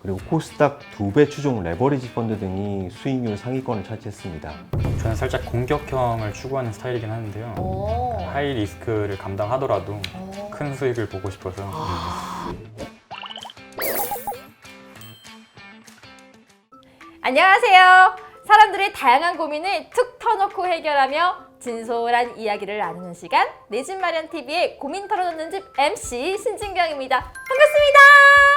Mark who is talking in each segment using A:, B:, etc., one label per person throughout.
A: 그리고 코스닥 2배 추종 레버리지 펀드 등이 수익률 상위권을 차지했습니다.
B: 저는 살짝 공격형을 추구하는 스타일이긴 하는데요.
C: 오.
B: 하이 리스크를 감당하더라도 큰 수익을 보고 싶어서
C: 안녕하세요. 사람들의 다양한 고민을 툭 터놓고 해결하며 진솔한 이야기를 나누는 시간 내 집 마련 TV의 고민 털어놓는 집 MC 신진경입니다. 반갑습니다.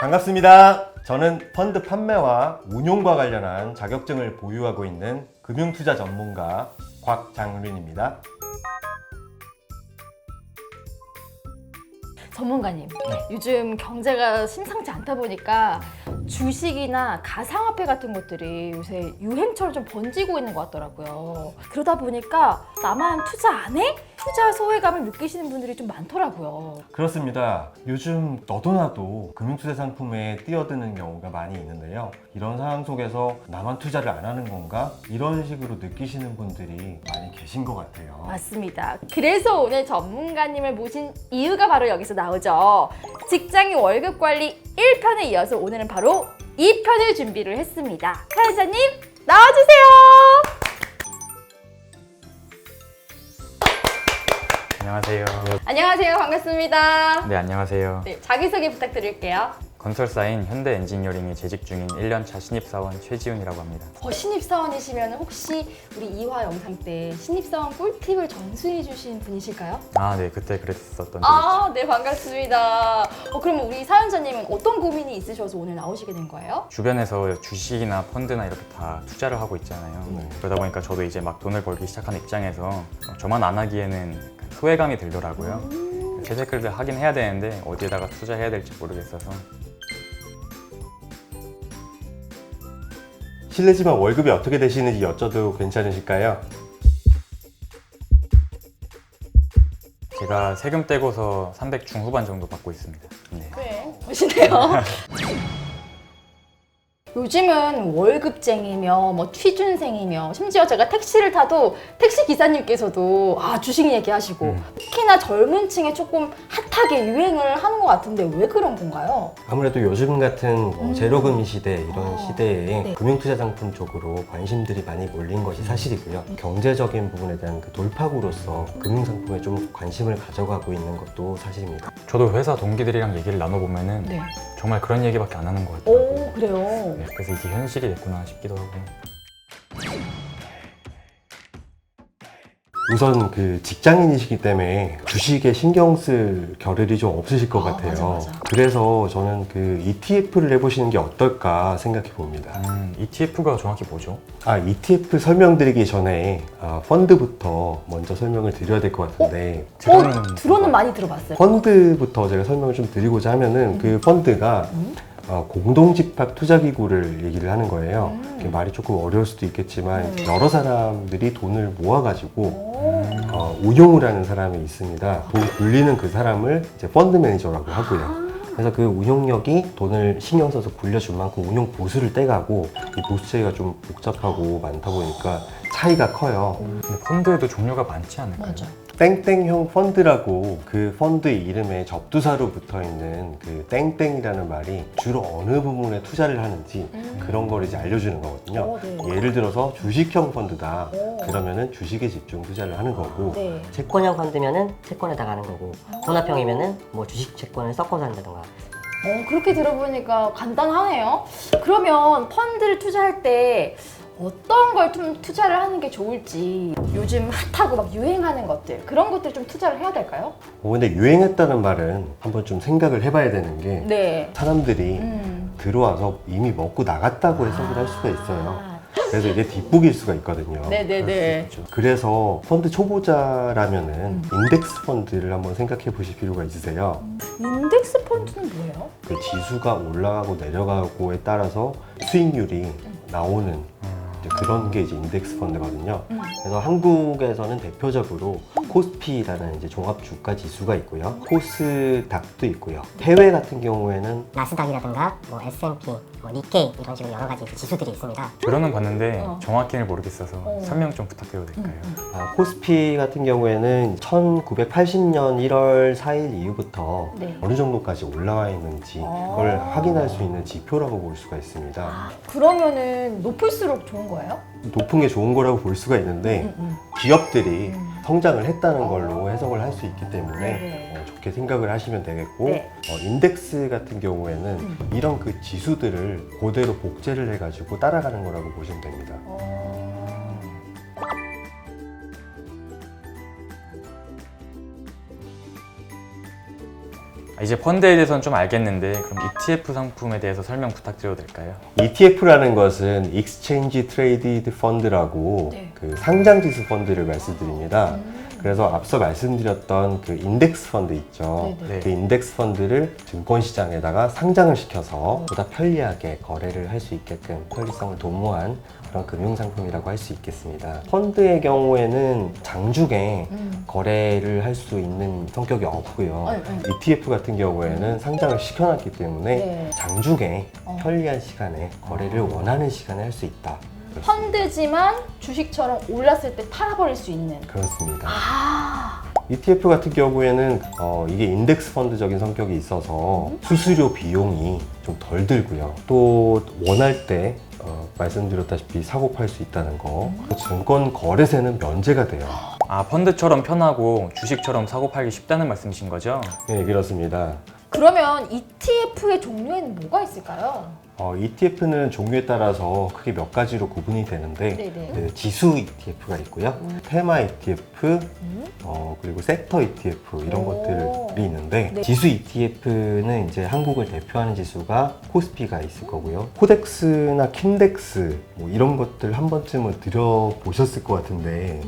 A: 반갑습니다. 저는 펀드 판매와 운용과 관련한 자격증을 보유하고 있는 금융투자 전문가 곽장륜입니다.
C: 전문가님, 요즘 경제가 심상치 않다 보니까 주식이나 가상화폐 같은 것들이 요새 유행처럼 좀 번지고 있는 것 같더라고요. 그러다 보니까 나만 투자 안 해? 투자 소외감을 느끼시는 분들이 좀 많더라고요.
A: 그렇습니다. 요즘 너도 나도 금융투자 상품에 뛰어드는 경우가 많이 있는데요. 이런 상황 속에서 나만 투자를 안 하는 건가? 이런 식으로 느끼시는 분들이 많이 계신 것 같아요.
C: 맞습니다. 그래서 오늘 전문가님을 모신 이유가 바로 여기서 나오죠. 직장인 월급 관리 1편에 이어서 오늘은 바로 2편을 준비를 했습니다. 사연자님 나와주세요.
B: 안녕하세요.
C: 안녕하세요. 반갑습니다.
B: 네, 안녕하세요.
C: 네, 자기소개 부탁드릴게요.
B: 건설사인 현대엔지니어링에 재직 중인 1년차 신입사원 최지훈이라고 합니다.
C: 신입사원이시면 혹시 우리 2화 영상 때 신입사원 꿀팁을 전수해 주신 분이실까요?
B: 아, 네, 그때 그랬었던 적이 있죠.
C: 아, 네, 반갑습니다. 그럼 우리 사연자님은 어떤 고민이 있으셔서 오늘 나오시게 된 거예요?
B: 주변에서 주식이나 펀드나 이렇게 다 투자를 하고 있잖아요. 그러다 보니까 저도 이제 막 돈을 벌기 시작한 입장에서 저만 안 하기에는 소외감이 들더라고요. 재테크를 하긴 해야 되는데 어디에다가 투자해야 될지 모르겠어서.
A: 실례지만 월급이 어떻게 되시는지 여쭤도 괜찮으실까요?
B: 제가 세금 떼고서 300 중후반 정도 받고 있습니다. 네.
C: 네, 멋있네요. 요즘은 월급쟁이며 뭐 취준생이며 심지어 제가 택시를 타도 택시 기사님께서도 주식 얘기하시고 특히나 젊은 층에 조금 핫하게 유행을 하는 것 같은데 왜 그런 건가요?
A: 아무래도 요즘 같은 제로금리 시대 이런 시대에
C: 네.
A: 금융투자 상품 쪽으로 관심들이 많이 몰린 것이 사실이고요. 경제적인 부분에 대한 그 돌파구로서 금융상품에 좀 관심을 가져가고 있는 것도 사실입니다.
B: 저도 회사 동기들이랑 얘기를 나눠보면은
C: 네.
B: 정말 그런 얘기밖에 안 하는 것 같아요.
C: 오, 그래요?
B: 네, 그래서 이게 현실이 됐구나 싶기도 하고.
A: 우선 그 직장인이시기 때문에 주식에 신경 쓸 겨를이 좀 없으실 것 같아요.
C: 맞아.
A: 그래서 저는 그 ETF를 해보시는 게 어떨까 생각해 봅니다.
B: ETF가 정확히 뭐죠?
A: ETF 설명드리기 전에 펀드부터 먼저 설명을 드려야 될 것 같은데
C: 들어는 많이 들어봤어요.
A: 펀드부터 제가 설명을 좀 드리고자 하면은 그 펀드가 공동집합 투자기구를 얘기를 하는 거예요. 이게 말이 조금 어려울 수도 있겠지만 여러 사람들이 돈을 모아가지고 운용을 하는 사람이 있습니다. 돈 굴리는 그 사람을 이제 펀드 매니저라고 하고요. 그래서 그 운용력이 돈을 신경 써서 굴려줄 만큼 운용 보수를 떼가고 이 보수 체계가 좀 복잡하고 많다 보니까 차이가 커요.
B: 근데 펀드에도 종류가 많지 않을까요?
C: 맞아.
A: 땡땡형 펀드라고 그 펀드 이름에 접두사로 붙어 있는 그 땡땡이라는 말이 주로 어느 부분에 투자를 하는지 그런 걸 이제 알려주는 거거든요.
C: 네.
A: 예를 들어서 주식형 펀드다. 그러면은 주식에 집중 투자를 하는 거고
C: 네.
D: 채권형 펀드면은 채권에다 가는 거고 혼합형이면은 뭐 주식 채권을 섞어서 한다던가.
C: 그렇게 들어보니까 간단하네요. 그러면 펀드를 투자할 때 어떤 걸 좀 투자를 하는 게 좋을지 요즘 핫하고 막 유행하는 것들 그런 것들 좀 투자를 해야 될까요?
A: 근데 유행했다는 말은 한번 좀 생각을 해봐야 되는 게
C: 네.
A: 사람들이 들어와서 이미 먹고 나갔다고 해석을 할 수가 있어요.
C: 아.
A: 그래서 이게 뒷북일 수가 있거든요.
C: 네네네.
A: 그래서 펀드 초보자라면은 인덱스 펀드를 한번 생각해 보실 필요가 있으세요.
C: 인덱스 펀드는 뭐예요?
A: 그 지수가 올라가고 내려가고에 따라서 수익률이 나오는 이제 그런 게 이제 인덱스 펀드거든요. 그래서 한국에서는 대표적으로 코스피라는 이제 종합 주가 지수가 있고요. 코스닥도 있고요. 해외 같은 경우에는
D: 나스닥이라든가 뭐 S&P, 뭐 니케이 이런 식으로 여러 가지 지수들이 있습니다.
B: 들어는 봤는데 정확히는 모르겠어서 설명 좀 부탁해도 될까요?
A: 코스피 같은 경우에는 1980년 1월 4일 이후부터
C: 네.
A: 어느 정도까지 올라와 있는지 그걸 확인할 수 있는 지표라고 볼 수가 있습니다.
C: 그러면은 높을수록 좋은 거예요?
A: 높은 게 좋은 거라고 볼 수가 있는데 기업들이 성장을 했다는 걸로 해석을 할 수 있기 때문에
C: 네.
A: 좋게 생각을 하시면 되겠고
C: 네.
A: 인덱스 같은 경우에는 이런 그 지수들을 그대로 복제를 해가지고 따라가는 거라고 보시면 됩니다.
B: 이제 펀드에 대해서는 좀 알겠는데 그럼 ETF 상품에 대해서 설명 부탁드려도 될까요?
A: ETF라는 것은 Exchange Traded Fund라고
C: 네.
A: 그 상장지수 펀드를 말씀드립니다. 그래서 앞서 말씀드렸던 그 인덱스 펀드 있죠.
C: 네네.
A: 그 인덱스 펀드를 증권시장에다가 상장을 시켜서 보다 편리하게 거래를 할 수 있게끔 편리성을 도모한 그런 금융상품이라고 할 수 있겠습니다. 펀드의 경우에는 장중에 거래를 할 수 있는 성격이 없고요. ETF 같은 경우에는 상장을 시켜놨기 때문에
C: 네.
A: 장중에 편리한 시간에 거래를 원하는 시간에 할 수 있다.
C: 펀드지만 주식처럼 올랐을 때 팔아버릴 수 있는.
A: 그렇습니다.
C: 아,
A: ETF 같은 경우에는 이게 인덱스 펀드적인 성격이 있어서 수수료 비용이 좀 덜 들고요. 또 원할 때 말씀드렸다시피 사고 팔 수 있다는 거. 증권 거래세는 면제가 돼요.
B: 아, 펀드처럼 편하고 주식처럼 사고 팔기 쉽다는 말씀이신 거죠?
A: 네, 그렇습니다.
C: 그러면 ETF의 종류에는 뭐가 있을까요?
A: ETF는 종류에 따라서 크게 몇 가지로 구분이 되는데
C: 네네.
A: 그 지수 ETF가 있고요. 테마 ETF, 그리고 섹터 ETF 이런
C: 오.
A: 것들이 있는데
C: 네.
A: 지수 ETF는 이제 한국을 대표하는 지수가 코스피가 있을 거고요. 코덱스나 킨덱스 뭐 이런 것들 한 번쯤은 들어보셨을 것 같은데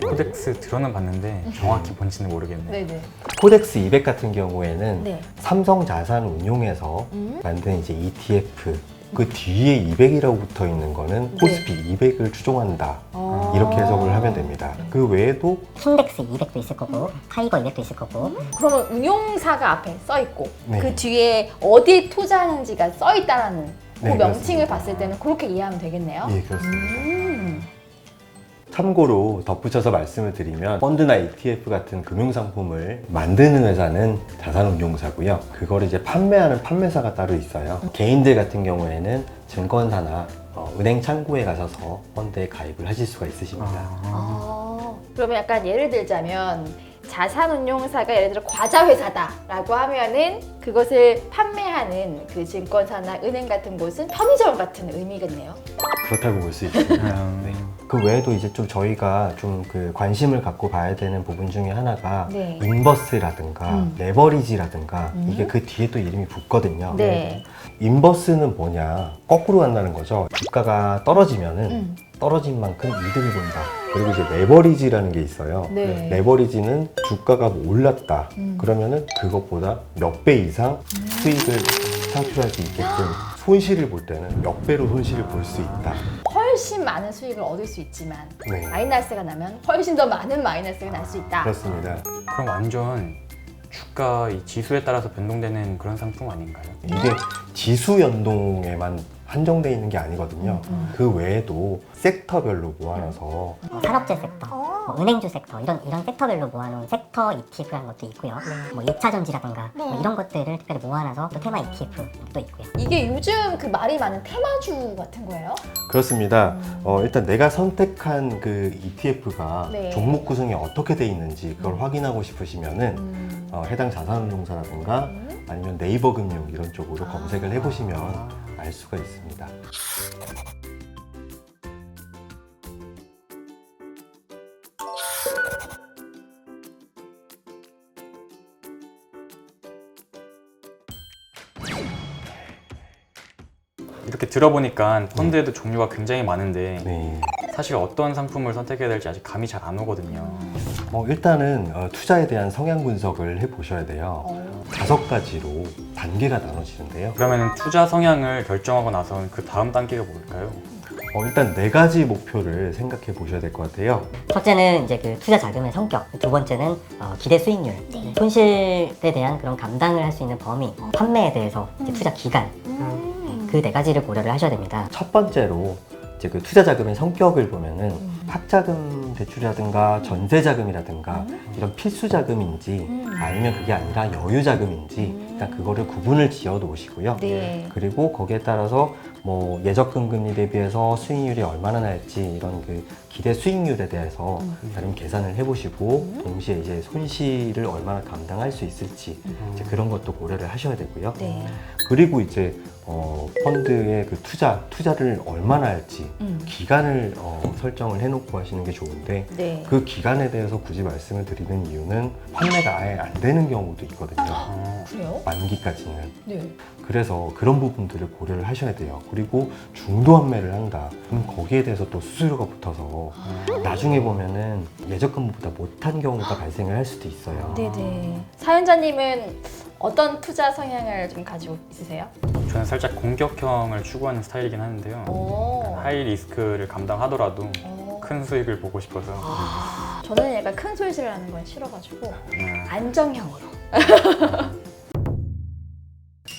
B: 코덱스 들어는 봤는데 정확히 뭔지는 모르겠네요.
C: 네네.
A: 코덱스 200 같은 경우에는
C: 네.
A: 삼성자산운용에서 만든 이제 ETF 그 뒤에 200이라고 붙어 있는 거는 코스피 200을 추종한다. 이렇게 해석을 하면 됩니다. 그 외에도
D: 킨덱스 200도 있을 거고 타이거 200도 있을 거고
C: 그러면 운용사가 앞에 써 있고
A: 네.
C: 그 뒤에 어디에 투자하는지가 써 있다라는 그
A: 네,
C: 명칭을
A: 그렇습니다.
C: 봤을 때는 그렇게 이해하면 되겠네요.
A: 예, 그렇습니다.
C: 음.
A: 참고로 덧붙여서 말씀을 드리면 펀드나 ETF 같은 금융상품을 만드는 회사는 자산운용사고요. 그걸 이제 판매하는 판매사가 따로 있어요. 개인들 같은 경우에는 증권사나 은행 창구에 가셔서 펀드에 가입을 하실 수가 있으십니다.
C: 그러면 약간 예를 들자면 자산운용사가 예를 들어 과자회사다라고 하면은 그것을 판매하는 그 증권사나 은행 같은 곳은 편의점 같은 의미겠네요.
A: 그렇다고 볼 수 있습니다. 네. 그 외에도 이제 좀 저희가 좀 그 관심을 갖고 봐야 되는 부분 중에 하나가
C: 네.
A: 인버스라든가 레버리지라든가 이게 그 뒤에 또 이름이 붙거든요.
C: 네.
A: 인버스는 뭐냐? 거꾸로 간다는 거죠. 주가가 떨어지면은 떨어진 만큼 이득을 본다. 그리고 이제 레버리지라는 게 있어요.
C: 네.
A: 레버리지는 주가가 뭐 올랐다. 그러면은 그것보다 몇 배 이상 수익을 창출할 수 있게끔 손실을 볼 때는 몇 배로 손실을 볼 수 있다.
C: 훨씬 많은 수익을 얻을 수 있지만
A: 네.
C: 마이너스가 나면 훨씬 더 많은 마이너스가 날 수 있다.
A: 그렇습니다.
B: 그럼 완전 주가 이 지수에 따라서 변동되는 그런 상품 아닌가요?
A: 이게 지수 연동에만 한정되어 있는 게 아니거든요. 그 외에도 섹터별로 모아놔서
D: 뭐 산업재 섹터, 뭐 은행주 섹터 이런 섹터별로 모아놓은 섹터 ETF라는 것도 있고요. 뭐 2차 전지라든가 뭐 이런 것들을 특별히 모아놔서 또 테마 ETF도 있고요.
C: 이게 요즘 그 말이 많은 테마주 같은 거예요?
A: 그렇습니다. 일단 내가 선택한 그 ETF가
C: 네.
A: 종목 구성이 어떻게 돼 있는지 그걸 확인하고 싶으시면은 해당 자산운용사라든가 아니면 네이버 금융 이런 쪽으로 검색을 해보시면 알 수가 있습니다.
B: 이렇게 들어보니까 펀드에도 종류가 굉장히 많은데
A: 네.
B: 사실 어떤 상품을 선택해야 될지 아직 감이 잘 안 오거든요.
A: 일단은 투자에 대한 성향 분석을 해보셔야 돼요. 5가지로 단계가 나눠지는데요.
B: 그러면 투자 성향을 결정하고 나선 그 다음 단계가 뭘까요?
A: 일단 4가지 목표를 생각해 보셔야 될 것 같아요.
D: 첫째는 이제 그 투자 자금의 성격, 두 번째는 기대 수익률, 손실에 대한 그런 감당을 할 수 있는 범위, 판매에 대해서 이제 투자 기간, 그 4가지를 고려를 하셔야 됩니다.
A: 첫 번째로 이제 그 투자 자금의 성격을 보면은 학자금 대출이라든가 전세 자금이라든가 이런 필수 자금인지 아니면 그게 아니라 여유 자금인지 일단 그거를 구분을 지어 놓으시고요.
C: 네.
A: 그리고 거기에 따라서 뭐 예적금 금리 대비해서 수익률이 얼마나 날지 이런 그 기대 수익률에 대해서 나름 계산을 해보시고 동시에 이제 손실을 얼마나 감당할 수 있을지 이제 그런 것도 고려를 하셔야 되고요.
C: 네.
A: 그리고 이제 펀드의 그 투자를 얼마나 할지 기간을 설정을 해놓고 하시는 게 좋은데
C: 네.
A: 그 기간에 대해서 굳이 말씀을 드리는 이유는 판매가 아예 안 되는 경우도 있거든요.
C: 그래요?
A: 만기까지는.
C: 네.
A: 그래서 그런 부분들을 고려를 하셔야 돼요. 그리고 중도 환매를 한다. 그럼 거기에 대해서 또 수수료가 붙어서 나중에 보면은 예적금보다 못한 경우가 발생을 할 수도 있어요.
C: 네네. 사연자님은 어떤 투자 성향을 좀 가지고 있으세요?
B: 저는 살짝 공격형을 추구하는 스타일이긴 하는데요.
C: 오.
B: 하이 리스크를 감당하더라도
C: 오.
B: 큰 수익을 보고 싶어서
C: 저는 약간 큰 손실을 하는 건 싫어가지고
B: 음,
C: 안정형으로.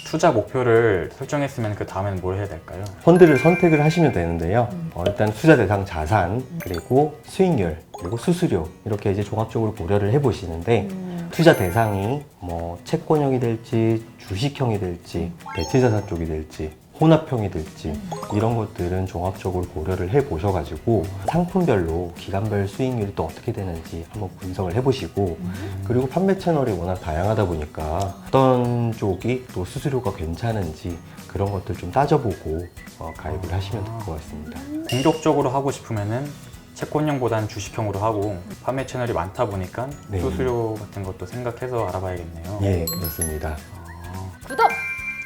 B: 투자 목표를 설정했으면 그 다음에는 뭘 해야 될까요?
A: 펀드를 선택을 하시면 되는데요. 일단 투자 대상 자산, 그리고 수익률, 그리고 수수료 이렇게 이제 종합적으로 고려를 해보시는데 투자 대상이 뭐 채권형이 될지 주식형이 될지 대체자산 쪽이 될지 혼합형이 될지 이런 것들은 종합적으로 고려를 해보셔가지고 상품별로 기간별 수익률이 또 어떻게 되는지 한번 분석을 해보시고 그리고 판매 채널이 워낙 다양하다 보니까 어떤 쪽이 또 수수료가 괜찮은지 그런 것들 좀 따져보고 가입을 하시면 될 것 같습니다.
B: 공격적으로 하고 싶으면은 채권형보다는 주식형으로 하고 판매 채널이 많다 보니까
A: 네.
B: 수수료 같은 것도 생각해서 알아봐야겠네요.
A: 예, 그렇습니다.
C: 구독!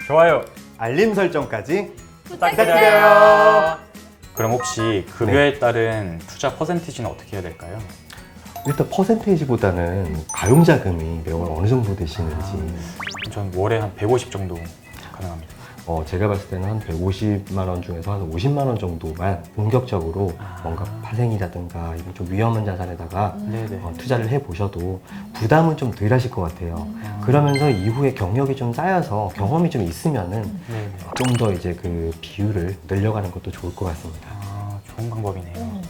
B: 좋아요.
A: 알림 설정까지
B: 부탁드려요. 그럼 혹시 급여에 따른 투자 퍼센티지는 어떻게 해야 될까요?
A: 일단 퍼센테이지보다는 가용자금이 매월 어느 정도 되시는지
B: 전 월에 한 150 정도 가능합니다.
A: 제가 봤을 때는 한 150만 원 중에서 한 50만 원 정도만 본격적으로 뭔가 파생이라든가 이런 좀 위험한 자산에다가
B: 네네.
A: 투자를 해보셔도 부담은 좀 덜 하실 것 같아요. 그러면서 이후에 경력이 좀 쌓여서 경험이 좀 있으면은
B: 네네.
A: 좀 더 이제 그 비율을 늘려가는 것도 좋을 것 같습니다.
B: 좋은 방법이네요.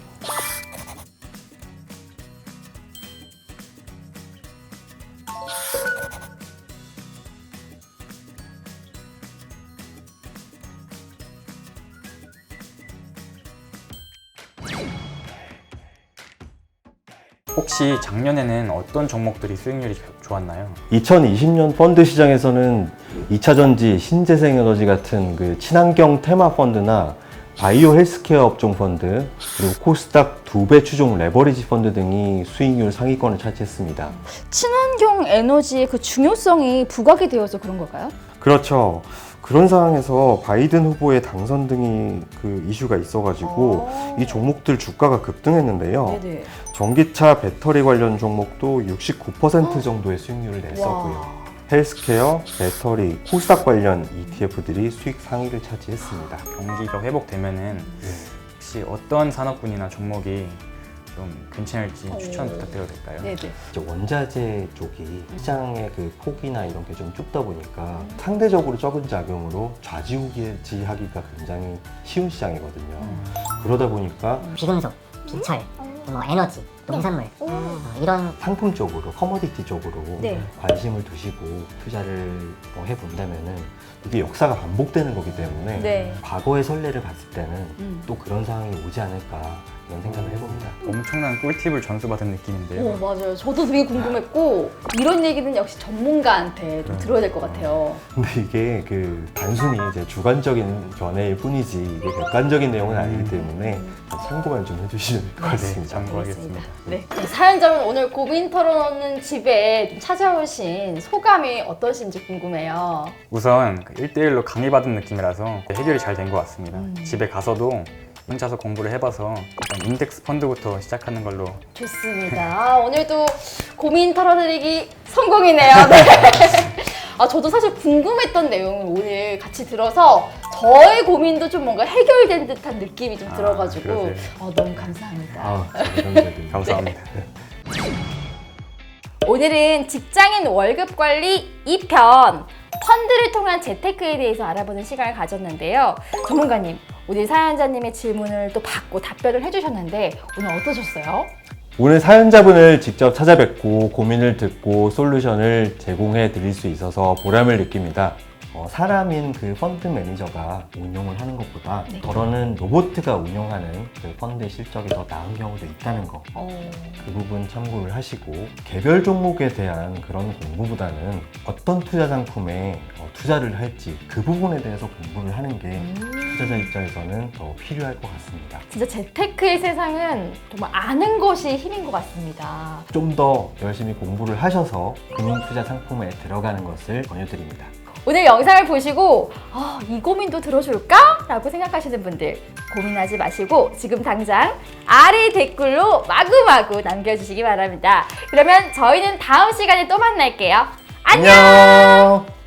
B: 혹시 작년에는 어떤 종목들이 수익률이 좋았나요?
A: 2020년 펀드 시장에서는 2차전지, 신재생에너지 같은 그 친환경 테마 펀드나 바이오 헬스케어 업종 펀드, 그리고 코스닥 2배 추종 레버리지 펀드 등이 수익률 상위권을 차지했습니다.
C: 친환경 에너지의 그 중요성이 부각이 되어서 그런 걸까요?
A: 그렇죠. 그런 상황에서 바이든 후보의 당선 등이 그 이슈가 있어가지고 이 종목들 주가가 급등했는데요.
C: 네네.
A: 전기차 배터리 관련 종목도 69% 정도의 수익률을 냈었고요.
C: 와.
A: 헬스케어, 배터리, 코스닥 관련 ETF들이 수익 상위를 차지했습니다.
B: 경기가 회복되면은 혹시 어떤 산업군이나 종목이 좀 괜찮을지 추천 부탁드려도 될까요?
C: 네네.
A: 이제 원자재 쪽이 시장의 그 폭이나 이런 게 좀 좁다 보니까 상대적으로 적은 자금으로 좌지우지하기가 굉장히 쉬운 시장이거든요. 그러다 보니까
D: 비금속, 비철, 뭐 에너지, 농산물 이런
A: 상품 쪽으로, 커머디티 쪽으로
C: 네.
A: 관심을 두시고 투자를 해본다면은 이게 역사가 반복되는 거기 때문에
C: 네.
A: 과거의 선례를 봤을 때는 또 그런 상황이 오지 않을까 이런 생각을 해봅니다.
B: 엄청난 꿀팁을 전수받은 느낌인데요.
C: 오, 맞아요. 저도 되게 궁금했고 이런 얘기는 역시 전문가한테 좀 들어야 될 것 같아요.
A: 근데 이게 그 단순히 이제 주관적인 견해일 뿐이지 이게 객관적인 내용은 아니기 때문에 참고만 좀 해주시면 될 것
B: 네,
A: 같습니다.
B: 참고하겠습니다.
C: 네. 사연자분 오늘 고민 털어놓는 집에 좀 찾아오신 소감이 어떠신지 궁금해요.
B: 우선 1대1로 강의받은 느낌이라서 해결이 잘 된 것 같습니다. 집에 가서도 혼자서 공부를 해봐서 일단 인덱스 펀드부터 시작하는 걸로.
C: 좋습니다. 오늘도 고민 털어드리기 성공이네요. 네. 저도 사실 궁금했던 내용을 오늘 같이 들어서 저의 고민도 좀 뭔가 해결된 듯한 느낌이 좀 들어가지고
B: 그러세요?
C: 너무 감사합니다.
A: 감사합니다.
B: 감사합니다.
C: 오늘은 직장인 월급 관리 2편 펀드를 통한 재테크에 대해서 알아보는 시간을 가졌는데요. 전문가님, 오늘 사연자님의 질문을 또 받고 답변을 해주셨는데 오늘 어떠셨어요?
A: 오늘 사연자분을 직접 찾아뵙고 고민을 듣고 솔루션을 제공해 드릴 수 있어서 보람을 느낍니다. 사람인 그 펀드 매니저가 운용을 하는 것보다
C: 네.
A: 덜어는 로봇가 운용하는 그 펀드 실적이 더 나은 경우도 있다는 거. 그 부분 참고를 하시고 개별 종목에 대한 그런 공부보다는 어떤 투자 상품에 투자를 할지 그 부분에 대해서 공부를 하는 게 투자자 입장에서는 더 필요할 것 같습니다.
C: 진짜 재테크의 세상은 정말 아는 것이 힘인 것 같습니다.
A: 좀 더 열심히 공부를 하셔서 금융투자 상품에 들어가는 것을 권유드립니다.
C: 오늘 영상을 보시고 이 고민도 들어줄까? 라고 생각하시는 분들 고민하지 마시고 지금 당장 아래 댓글로 마구마구 남겨주시기 바랍니다. 그러면 저희는 다음 시간에 또 만날게요. 안녕!